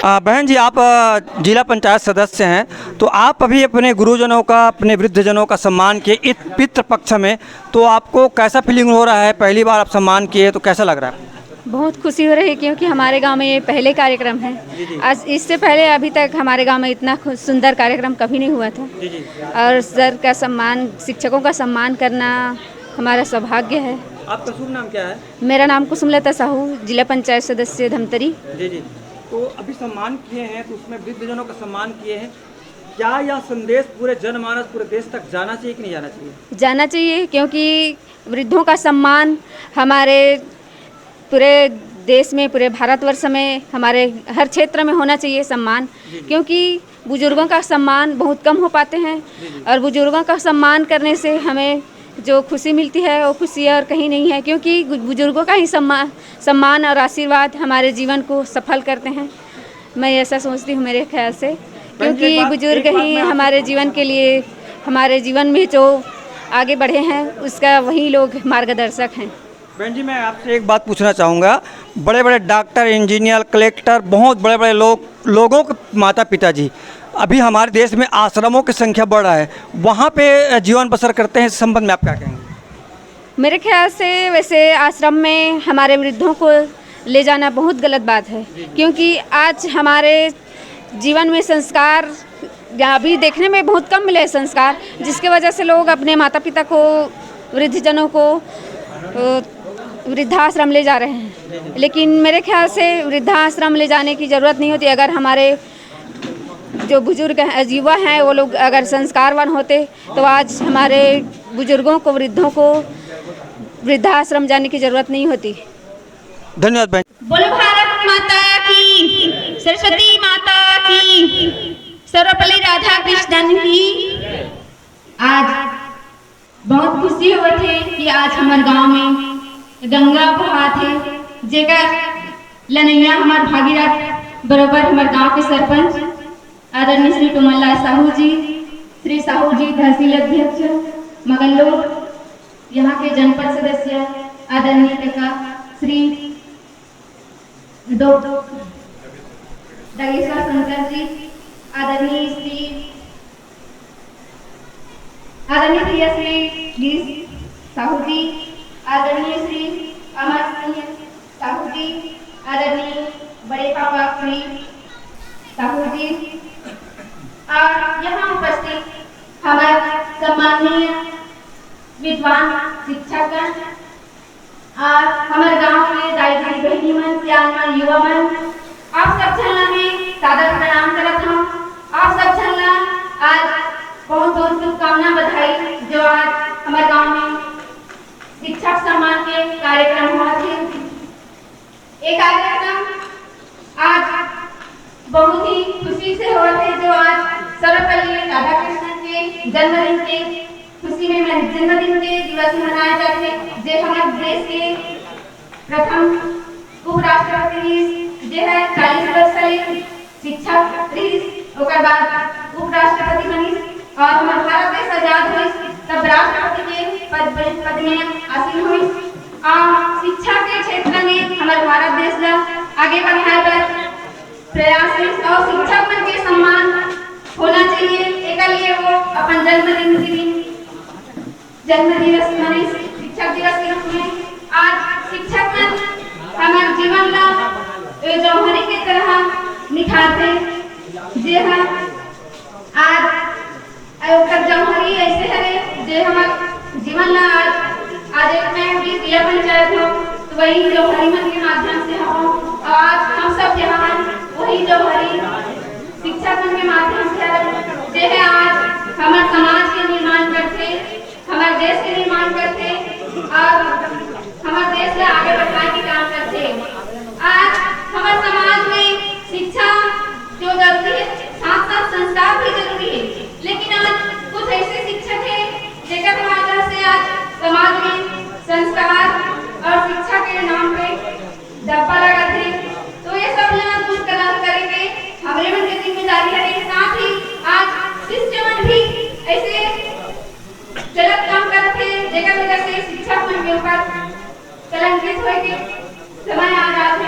बहन जी, आप जिला पंचायत सदस्य हैं, तो आप अभी अपने गुरुजनों का, अपने वृद्धजनों का सम्मान किए इस पितृपक्ष में, तो आपको कैसा फीलिंग हो रहा है? पहली बार आप सम्मान किए तो कैसा लग रहा है? बहुत खुशी हो रही है क्योंकि हमारे गांव में ये पहले कार्यक्रम है। आज इससे पहले अभी तक हमारे गांव में इतना सुंदर कार्यक्रम कभी नहीं हुआ था। और सर का सम्मान, शिक्षकों का सम्मान करना हमारा सौभाग्य है। आपका शुभ नाम क्या है? मेरा नाम कुसुमलता साहू, जिला पंचायत सदस्य धमतरी। जी। तो अभी सम्मान किए हैं, तो उसमें वृद्धजनों का सम्मान किए हैं, क्या यह संदेश पूरे जनमानस, पूरे देश तक जाना चाहिए कि नहीं जाना चाहिए? जाना चाहिए, क्योंकि वृद्धों का सम्मान हमारे पूरे देश में, पूरे भारतवर्ष में, हमारे हर क्षेत्र में होना चाहिए सम्मान। क्योंकि बुजुर्गों का सम्मान बहुत कम हो पाते हैं और बुजुर्गों का सम्मान करने से हमें जो खुशी मिलती है वो खुशी और कहीं नहीं है, क्योंकि बुजुर्गों का ही सम्मान और आशीर्वाद हमारे जीवन को सफल करते हैं। मैं ऐसा सोचती हूँ मेरे ख्याल से, क्योंकि बुजुर्ग ही हमारे जीवन के लिए, हमारे जीवन में जो आगे बढ़े हैं उसका वही लोग मार्गदर्शक हैं। बहन जी, मैं आपसे एक बात पूछना चाहूँगा। बड़े बड़े डॉक्टर, इंजीनियर, कलेक्टर, बहुत बड़े बड़े लोगों के माता पिता जी अभी हमारे देश में आश्रमों की संख्या बढ़ रहा है, वहाँ पे जीवन बसर करते हैं। इस संबंध में आप क्या कहेंगे? मेरे ख्याल से वैसे आश्रम में हमारे वृद्धों को ले जाना बहुत गलत बात है, क्योंकि आज हमारे जीवन में संस्कार अभी देखने में बहुत कम मिले संस्कार, जिसके वजह से लोग अपने माता पिता को, वृद्धजनों को वृद्धाश्रम ले जा रहे हैं। लेकिन मेरे ख्याल से वृद्धाश्रम ले जाने की ज़रूरत नहीं होती। अगर हमारे जो बुजुर्ग हैं, युवा हैं, वो लोग अगर संस्कारवान होते तो आज हमारे बुजुर्गों को, वृद्धों को वृद्धाश्रम जाने की ज़रूरत नहीं होती। धन्यवाद बहन। बोलो भारत माता की, सरस्वती माता की, सर्वपल्ली राधा कृष्णन की। आज बहुत खुशी हो थे कि आज हमारे गांव में गंगा बहात है, जेकर लनैया हमारे भागीरथ बरोबर हमारे गांव के सरपंच आदरणीय श्री टुमनलाल साहू जी, श्री साहू जी तहसील अध्यक्ष मगल्लोर, यहाँ के जनपद सदस्य आदरणीय काका श्री डगेश्वर शंकर जी, आदरणीय प्रिय श्री गिरीश साहू जी, आदरणीय श्री अमर सिंह साहू जी, आदरणीय बड़े पापा श्री साहू जी, और यहाँ उपस्थित हमारे सम्माननीय विद्वान शिक्षकगण और हमारे गांव के दाई भाई बहनी मन, सियान युवा मन, आप सब झलना में सादर प्रणाम करत हूँ। आप सब झलना आज बहुत बहुत शुभकामना, बधाई जो आज हमारे गांव में शिक्षक सम्मान के कार्यक्रम हुआ थे। एक कार्यक्रम आज बहुत ही खुशी से हुआ थे, जो आज सर्वपल्ली राधा कृष्णन के जन्मदिन के खुशी में जन्मदिन के दिवस मनाए जाते हैं। जो हमारे देश के प्रथम उपराष्ट्रपति जो है 40 वर्ष के शिक्षक उसके बाद उपराष्ट्रपति बनी और हमारा भारत देश आजाद हुई, तब राष्ट्रपति के पद में आसीन हुई। और शिक्षा के क्षेत्र में हमारे भारत देश का आगे बढ़ाने पर प्रयास है और शिक्षक मन के सम्मान होना चाहिए। एक लिए वो अपन जन्म दिवस माने शिक्षक दिवस के रूप में आज शिक्षक मन हमारे जीवन ला जौहरी की तरह निखारते जे है। आज जौहरी ऐसे है जे हमारे जीवन ला आज एक में भी जिला पंचायत हो तो वही जौहरी मन के माध्यम से हो, और आज हम सब यहाँ वही जौहरी शिक्षक मन के माध्यम से जे है आज हमारे समाज के निर्माण करते, हमारे देश के निर्माण करते और हमारे देश को आगे बढ़ाने के काम करते। आज हमारे समाज में शिक्षा जो जरूरी है, साथ साथ संस्कार भी जरूरी है, लेकिन आज कुछ ऐसे शिक्षक हैं जेकर वजह से आज समाज में संस्कार और शिक्षा के नाम पे डब्बा लगा थे। तो ये सब लोग दूर करेंगे, हमारे मन की जिम्मेदारी है। साथ ही आज शिष्य मन भी ऐसे गलत काम करते जेकर वजह से शिक्षक मन के ऊपर कलंकित होए के समय आ जाते।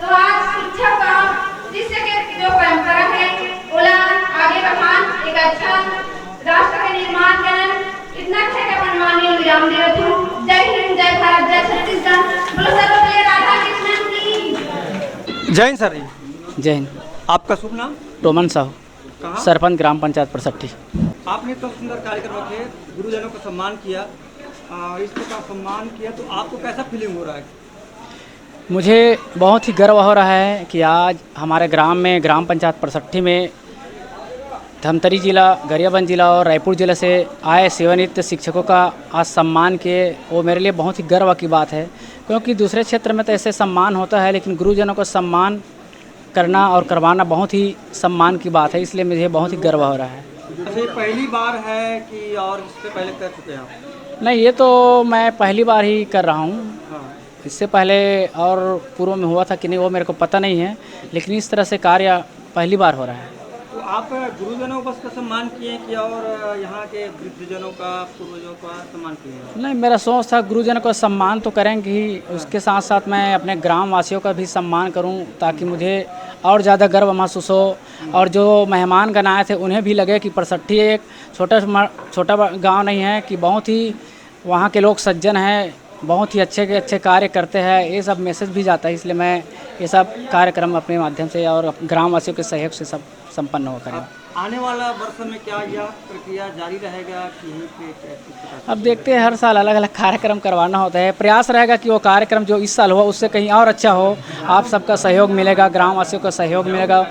तो आज शिक्षक और शिष्य के विराम दे रही हूँ। जय हिंद, जय भारत, जय छत्तीसगढ़। बोलो सर्वपल्ली राधा कृष्णन की। जय हिंद सर। जय हिंद। आपका शुभ नाम? रोमन साहू, कहाँ? सरपंच ग्राम पंचायत परसठी। आपने तो सुंदर कार्यक्रम रखे, गुरुजनों का सम्मान किया, इस प्रकार सम्मान किया, तो आपको कैसा फीलिंग हो रहा है? मुझे बहुत ही गर्व हो रहा है कि आज हमारे ग्राम में, ग्राम पंचायत परसठी में धमतरी जिला, गरियाबंद जिला और रायपुर जिले से आए सेवानिवृत्त शिक्षकों का आज सम्मान किए, वो मेरे लिए बहुत ही गर्व की बात है। क्योंकि दूसरे क्षेत्र में तो ऐसे सम्मान होता है, लेकिन गुरुजनों को सम्मान करना और करवाना बहुत ही सम्मान की बात है, इसलिए मुझे बहुत ही गर्व हो रहा है। अच्छा, ये पहली बार है कि और इससे पहले कर चुके हैं आप? नहीं, ये तो मैं पहली बार ही कर रहा हूँ। हाँ। इससे पहले और पूर्व में हुआ था कि नहीं वो मेरे को पता नहीं है, लेकिन इस तरह से कार्य पहली बार हो रहा है। तो आप गुरुजनों बस का सम्मान किए कि और यहाँ के वृद्धजनों का, पूर्वजों का सम्मान किए? नहीं, मेरा सोच था गुरुजनों को सम्मान तो करेंगे ही, उसके साथ साथ मैं अपने ग्राम वासियों का भी सम्मान करूं, ताकि मुझे और ज़्यादा गर्व महसूस हो, और जो मेहमान गण आए थे उन्हें भी लगे कि परसठी एक छोटा गांव नहीं है, कि बहुत ही वहाँ के लोग सज्जन हैं, बहुत ही अच्छे कार्य करते हैं। ये सब मैसेज भी जाता है, इसलिए मैं ये सब कार्यक्रम अपने माध्यम से और ग्राम वासियों के सहयोग से सब संपन्न हो करें। आने वाला वर्ष में क्या यह प्रक्रिया जारी रहेगा कि अब देखते हैं, हर साल अलग अलग कार्यक्रम करवाना होता है। प्रयास रहेगा कि वो कार्यक्रम जो इस साल हुआ उससे कहीं और अच्छा हो। आप सबका सहयोग मिलेगा, ग्राम वासियों का सहयोग मिलेगा,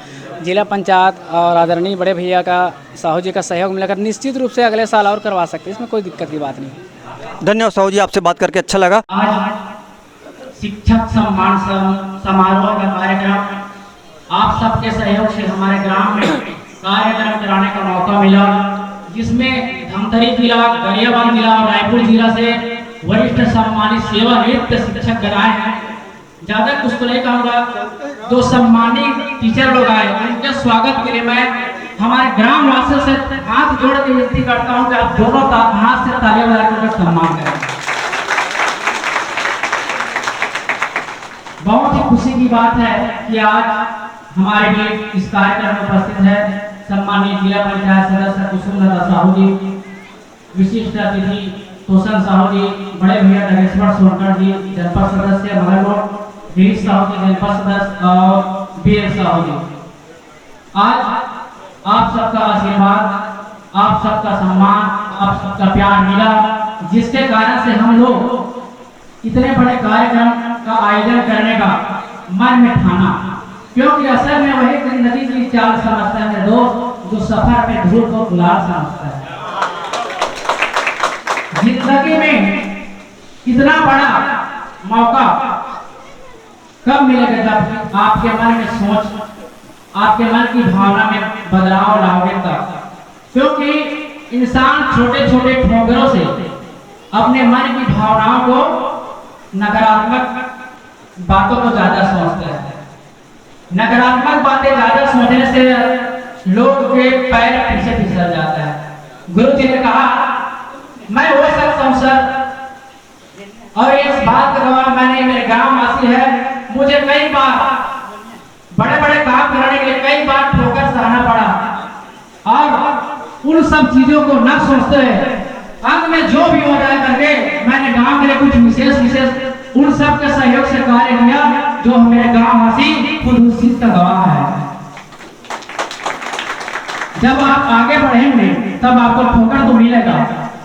जिला पंचायत और आदरणीय बड़े भैया का, साहू जी का सहयोग मिलेगा। निश्चित रूप से अगले साल और करवा सकते हैं, इसमें कोई दिक्कत की बात नहीं। धन्यवाद साहू जी, आपसे बात करके अच्छा लगा। आज शिक्षक सम्मान समारोह का कार्यक्रम आप सबके सहयोग से हमारे ग्राम में कार्यक्रम कराने का मौका मिला, जिसमें धमतरी जिला, गरियाबंद जिला और रायपुर जिला से वरिष्ठ सम्मानित सेवानिवृत्त शिक्षक गण आए हैं। ज़्यादा कुछ तो नहीं कहूँगा, जो सम्मानित टीचर लोग आए उनके स्वागत के लिए मैं हमारे ग्राम वासियों से हाथ जोड़ के विनती करता हूँ कि आप दोनों हाथ से तालियां बजाकर उनका सम्मान करें। बहुत ही खुशी की बात है कि आज हमारे बीच इस कार्यक्रम में उपस्थित है सम्मानित जिला पंचायत सदस्य कुसुम लता साहू जी, विशिष्ट अतिथि तोषण साहू जी, बड़े भैया नगेश्वर सोनकर जी, जनपद सदस्य मगरकोट, गिरीश साहू जी, जनपद सदस्य और बीर साहू जी। आज आप सबका आशीर्वाद, आप सबका सम्मान, आप सबका प्यार मिला, जिसके कारण से हम लोग इतने बड़े कार्यक्रम का आयोजन करने का मन में ठाना। क्योंकि असल में वही जिंदगी की चाल समझता है दोस्त, जो सफर में धूल को गुलाल समझता है। जिंदगी में इतना बड़ा मौका कब मिलेगा, जब आपके मन में सोच, आपके मन की भावना में बदलाव लाओगे तब। क्योंकि इंसान छोटे छोटे ठोकरों से अपने मन की भावनाओं को, नकारात्मक बातों को ज्यादा सोचता है। नकारात्मक बातें ज्यादा सोचने से लोग के पैर पीछे फिसल जाता है। गुरु जी ने कहा, मैं वो शख्स हूं सर, और इस बात का गवाह मैंने, मेरे गांव वासी है, मुझे कई बार बड़े बड़े काम करने के लिए कई बार ठोकर सहना पड़ा, और उन सब चीजों को न सोचते अंत में जो भी हो जाए करके मैंने गांव के लिए कुछ विशेष उन सब के सहयोग से कार्य किया, जो मेरे गांव वासी खुद उस चीज का गवाह है। जब आप आगे बढ़ेंगे तब आपको ठोकर तो मिलेगा,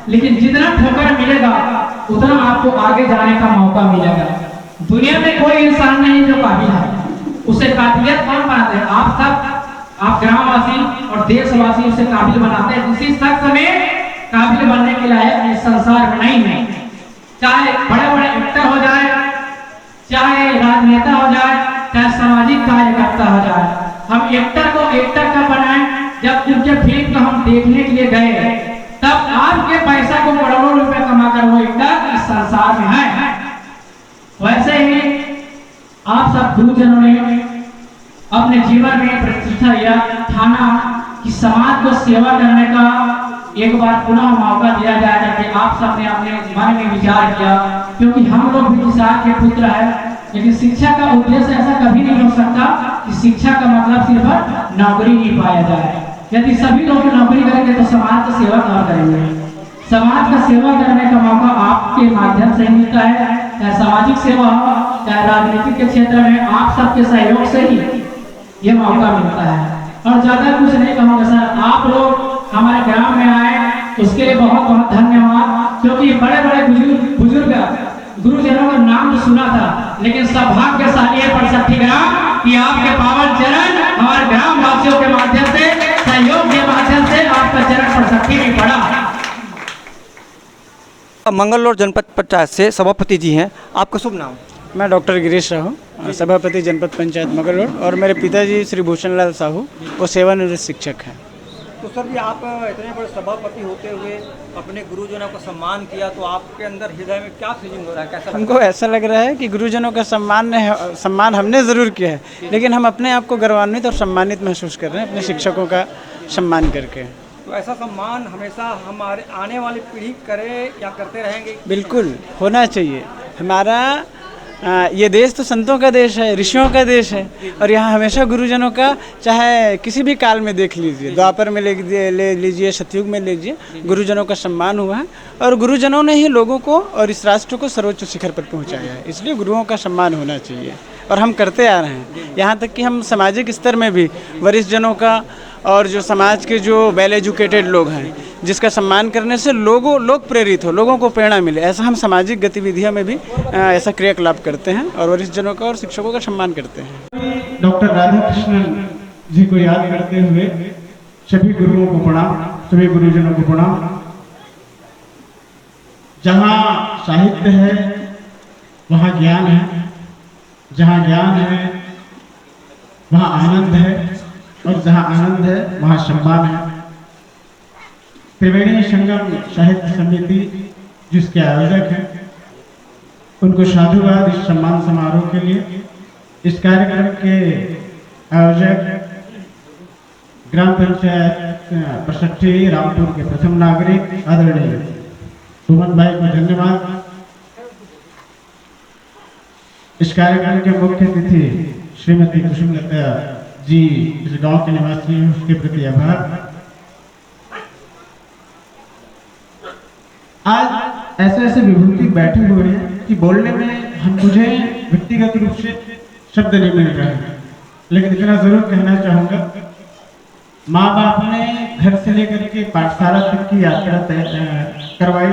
लेकिन जितना ठोकर मिलेगा उतना आपको आगे जाने का मौका मिलेगा। दुनिया में कोई इंसान नहीं जो काबिल है, उसे काबिलियत कौन बनाते हैं? आप सब, आप ग्रामवासी और देशवासी उसे काबिल बनाते हैं। किसी शख्स में काबिल बनने के लायक इस संसार में नहीं है। चाहे बड़े बड़े एक्टर हो जाए, चाहे राजनेता हो जाए, चाहे सामाजिक कार्यकर्ता हो जाए, हम एक्टर को एक्टर का बनाएं। जब उनके फिल्म को हम देखने के लिए गए, तब आपके पैसा को करोड़ों रुपए कमाकर वो एक्टर इस संसार में है। वैसे ही आप सब गुरुजनों ने अपने जीवन में प्रतिष्ठा लिया, ठाना कि समाज को सेवा करने का एक बार पुनः मौका दिया जाएगा। कि आप सबने अपने मन में विचार किया, क्योंकि हम लोग भी किसान के पुत्र हैं, लेकिन शिक्षा का उद्देश्य ऐसा कभी नहीं हो सकता कि शिक्षा का मतलब सिर्फ नौकरी नहीं पाया जाए। यदि सभी लोग नौकरी करेंगे तो समाज की सेवा कहाँ करेंगे? समाज का सेवा करने का मौका आपके माध्यम से मिलता है। चाहे सामाजिक सेवा हो, चाहे राजनीतिक के क्षेत्र में, आप सबके सहयोग से ही ये मौका मिलता है। और ज़्यादा कुछ नहीं कहूँगा सर, आप लोग हमारे ग्राम में आए उसके लिए बहुत बहुत धन्यवाद। क्योंकि बड़े बड़े बुजुर्ग गुरुजनों का नाम तो सुना था, लेकिन सौभाग्यशाली है परसठी ग्राम कि आपके पावन चरण हमारे ग्राम वासियों के माध्यम से, सहयोग के माध्यम से आपका चरण परसठी में पड़ा। मंगलौर जनपद पंचायत से सभापति जी हैं, आपका शुभ नाम? मैं डॉक्टर गिरीश साहू, सभापति जनपद पंचायत मंगलौर, और मेरे पिताजी श्री भूषण लाल साहू वो सेवानिवृत्त शिक्षक हैं। तो सर जी, आप इतने बड़े सभापति होते हुए अपने गुरुजनों का सम्मान किया, तो आपके अंदर हृदय में क्या फीलिंग हो रहा है, कैसा? हमको ऐसा लग रहा है कि गुरुजनों का सम्मान हमने ज़रूर किया है, लेकिन हम अपने आप को गौरवान्वित और सम्मानित महसूस कर रहे हैं अपने शिक्षकों का सम्मान करके। तो ऐसा सम्मान हमेशा हमारे आने वाली पीढ़ी करे या करते रहेंगे? बिल्कुल होना चाहिए। हमारा ये देश तो संतों का देश है, ऋषियों का देश है, और यहाँ हमेशा गुरुजनों का, चाहे किसी भी काल में देख लीजिए, द्वापर में ले लीजिए, सतयुग में ले लीजिए, गुरुजनों का सम्मान हुआ है। और गुरुजनों ने ही लोगों को और इस राष्ट्र को सर्वोच्च शिखर पर पहुँचाया है, इसलिए गुरुओं का सम्मान होना चाहिए और हम करते आ रहे हैं। यहाँ तक कि हम सामाजिक स्तर में भी वरिष्ठ जनों का और जो समाज के जो वेल एजुकेटेड लोग हैं, जिसका सम्मान करने से लोग प्रेरित हो, लोगों को प्रेरणा मिले, ऐसा हम सामाजिक गतिविधियों में भी ऐसा क्रियाकलाप करते हैं और वरिष्ठ जनों का और शिक्षकों का सम्मान करते हैं। डॉक्टर राधाकृष्णन जी को याद करते हुए सभी गुरुओं को प्रणाम, सभी गुरुजनों को प्रणाम। जहाँ साहित्य है वहाँ ज्ञान है, जहाँ ज्ञान है वहाँ आनंद है, और जहाँ आनंद है वहाँ सम्मान है। त्रिवेणी संगम साहित्य समिति जिसके आयोजक हैं, उनको साधुवाद इस सम्मान समारोह के लिए। इस कार्यक्रम के आयोजक ग्राम पंचायत परसठी रामपुर के प्रथम नागरिक आदरणीय सुमन भाई को धन्यवाद। इस कार्यक्रम के मुख्य अतिथि श्रीमती कुसुमलता जी, इस गांव के निवासी हैं, उसके प्रति आभार। आज ऐसे ऐसे विभूति बैठे हुए हैं कि बोलने में मुझे व्यक्तिगत रूप से शब्द नहीं मिल रहे हैं, लेकिन इतना जरूर कहना चाहूँगा, माँ बाप ने घर से लेकर के पाठशाला तक की यात्रा करवाई।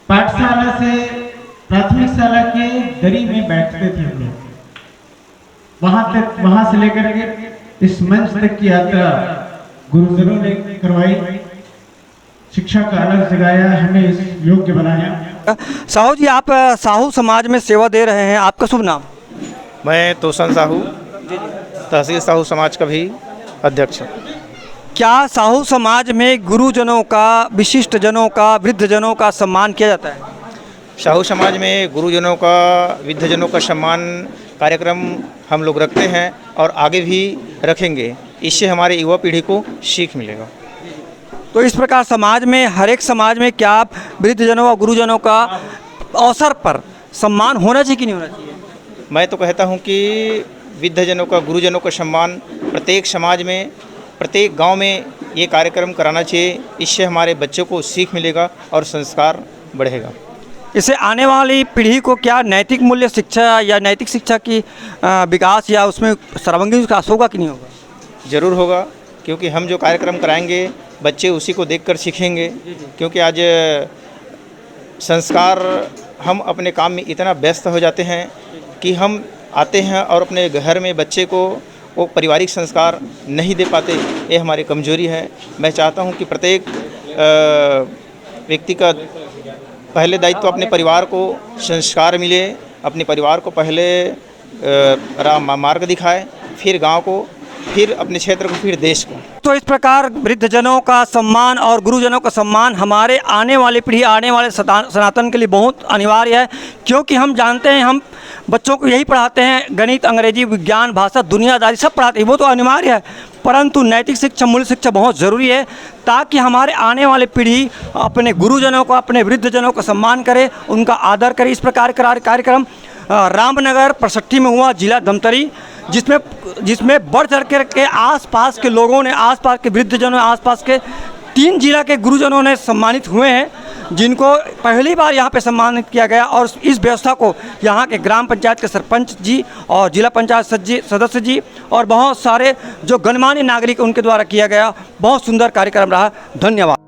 पाठशाला से प्राथमिक शाला के दरी में बैठते थे हम लोग, वहां से लेकर के इस मंच तक की यात्रा गुरुजनों ने करवाई, शिक्षा का अलग जगाया, हमें इस योग्य बनाया। साहू जी, आप साहू समाज में सेवा दे रहे हैं, आपका शुभ नाम? मैं तोसन साहू, तहसील साहू समाज का भी अध्यक्ष हूँ। क्या साहू समाज में गुरुजनों का, विशिष्ट जनों का, वृद्ध जनों का सम्मान किया जाता है? साहू समाज में गुरुजनों का, वृद्धजनों का सम्मान कार्यक्रम हम लोग रखते हैं और आगे भी रखेंगे। इससे हमारे युवा पीढ़ी को सीख मिलेगा। तो इस प्रकार समाज में, हर एक समाज में क्या वृद्धजनों और गुरुजनों का अवसर पर सम्मान होना चाहिए कि नहीं होना चाहिए? मैं तो कहता हूं कि वृद्धजनों का, गुरुजनों का सम्मान प्रत्येक समाज में, प्रत्येक गांव में ये कार्यक्रम कराना चाहिए। इससे हमारे बच्चों को सीख मिलेगा और संस्कार बढ़ेगा। इससे आने वाली पीढ़ी को क्या नैतिक मूल्य शिक्षा या नैतिक शिक्षा की विकास या उसमें सर्वांगीण विकास होगा कि नहीं होगा? ज़रूर होगा, क्योंकि हम जो कार्यक्रम कराएंगे बच्चे उसी को देखकर सीखेंगे। क्योंकि आज संस्कार, हम अपने काम में इतना व्यस्त हो जाते हैं कि हम आते हैं और अपने घर में बच्चे को वो पारिवारिक संस्कार नहीं दे पाते। ये हमारी कमजोरी है। मैं चाहता हूँ कि प्रत्येक व्यक्ति का पहले दायित्व अपने परिवार को संस्कार मिले, अपने परिवार को पहले मार्ग दिखाए, फिर गांव को, फिर अपने क्षेत्र को, फिर देश को। तो इस प्रकार वृद्धजनों का सम्मान और गुरुजनों का सम्मान हमारे आने वाली पीढ़ी, आने वाले सनातन के लिए बहुत अनिवार्य है। क्योंकि हम जानते हैं, हम बच्चों को यही पढ़ाते हैं, गणित, अंग्रेजी, विज्ञान, भाषा, दुनियादारी सब पढ़ाते हैं, वो तो अनिवार्य है, परंतु नैतिक शिक्षा, मूल्य शिक्षा बहुत ज़रूरी है, ताकि हमारे आने वाली पीढ़ी अपने गुरुजनों का, अपने वृद्धजनों का सम्मान करे, उनका आदर करे। इस प्रकार कार्यक्रम रामनगर परसठी में हुआ, जिला धमतरी, जिसमें बढ़ चढ़ के आसपास के लोगों ने, आसपास के वृद्धजनों, आसपास के 3 जिला के गुरुजनों ने सम्मानित हुए हैं, जिनको पहली बार यहाँ पे सम्मानित किया गया। और इस व्यवस्था को यहाँ के ग्राम पंचायत के सरपंच जी और जिला पंचायत सदस्य जी और बहुत सारे जो गणमान्य नागरिक उनके द्वारा किया गया। बहुत सुंदर कार्यक्रम रहा। धन्यवाद।